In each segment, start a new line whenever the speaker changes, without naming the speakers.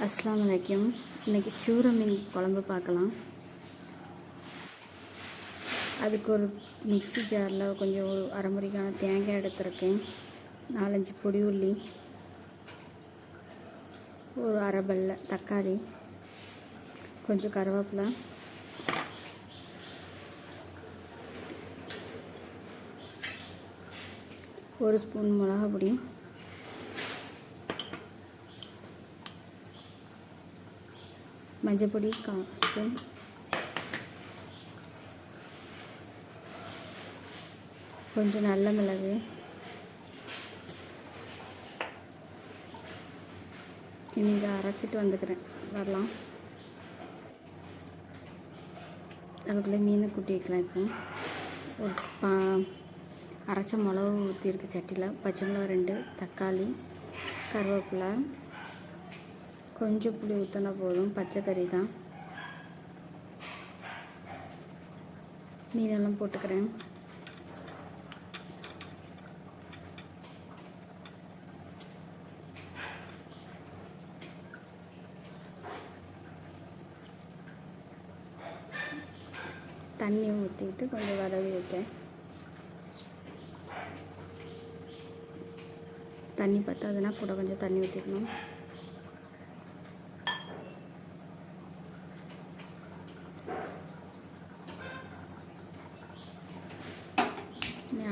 அஸ்ஸலாமு அலைக்கும். இன்றைக்கி சூர மீன் குழம்பு பார்க்கலாம். அதுக்கு ஒரு மிக்ஸி ஜாரில் கொஞ்சம் ஒரு அரை முறிக்கான தேங்காய் எடுத்துருக்கேன், 4-5 பொடி உள்ளி, ஒரு அரை பல்ல தக்காளி, கொஞ்சம் கருவேப்பிலை, ஒரு ஸ்பூன் மிளகா பொடி, மஞ்சள் பொடி 1/4 ஸ்பூன், கொஞ்சம் நல்ல மிளகு, இதை அரைச்சிட்டு வந்துக்கிறேன் வரலாம். அதுக்குள்ளே மீனை கூட்டி வைக்கலாம். இப்போ ஒரு அரைச்ச மிளகு ஊற்றிருக்கு சட்டியில், பச்சை மிளகா 2, தக்காளி, கருவேப்பிலை, கொஞ்சம் புளி ஊற்றினா போதும், பச்சைக்கறி தான். மீனெல்லாம் போட்டுக்கிறேன். தண்ணி ஊற்றிட்டு கொஞ்சம் வதவி வைக்க. தண்ணி பத்தாதுன்னா கூட கொஞ்சம் தண்ணி ஊற்றிக்கணும்.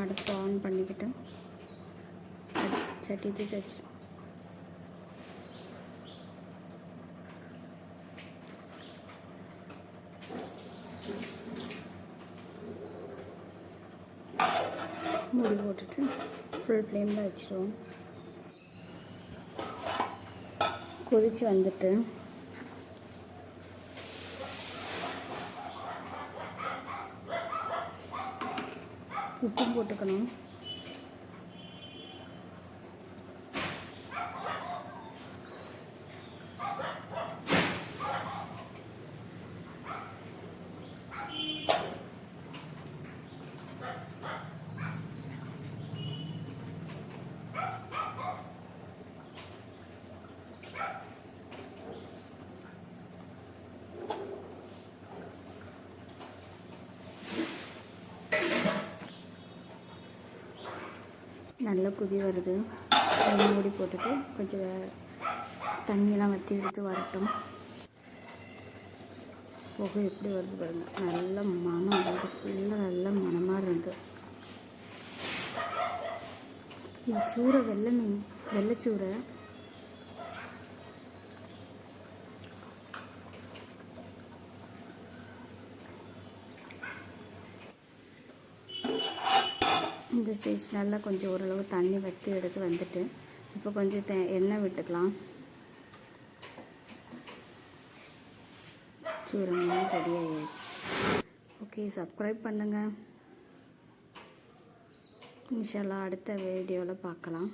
அடுப்பு ஆன் பண்ணிக்கிட்டு சட்டி தூக்கி வச்சு மூடி போட்டுட்டு ஃபுல் ஃப்ளேமில் வச்சுருவோம். கொதித்து வந்துட்டு உப்பு போட்டுக்கணும். நல்லா கொதி வருது. மூடி போட்டுட்டு கொஞ்சம் தண்ணியெல்லாம் வற்றி எடுத்து வரட்டும். புகை எப்படி வருது பாருங்க, நல்ல மனம் வருது, ஃபுல்லாக நல்ல மனமாக இருந்து. இது சூறை வெள்ளை மீன், வெள்ளைச்சூரை. இந்த ஸ்டேஜ் நல்லா கொஞ்சம் ஓரளவு தண்ணி வற்றி எடுத்து வந்துட்டு இப்போ கொஞ்சம் எண்ணெய் விட்டுக்கலாம். சூர மீன் ரெடி ஆகிடுச்சு. ஓகே, சப்ஸ்கிரைப் பண்ணுங்கள். இன்ஷா அல்லாஹ் அடுத்த வீடியோவில் பார்க்கலாம்.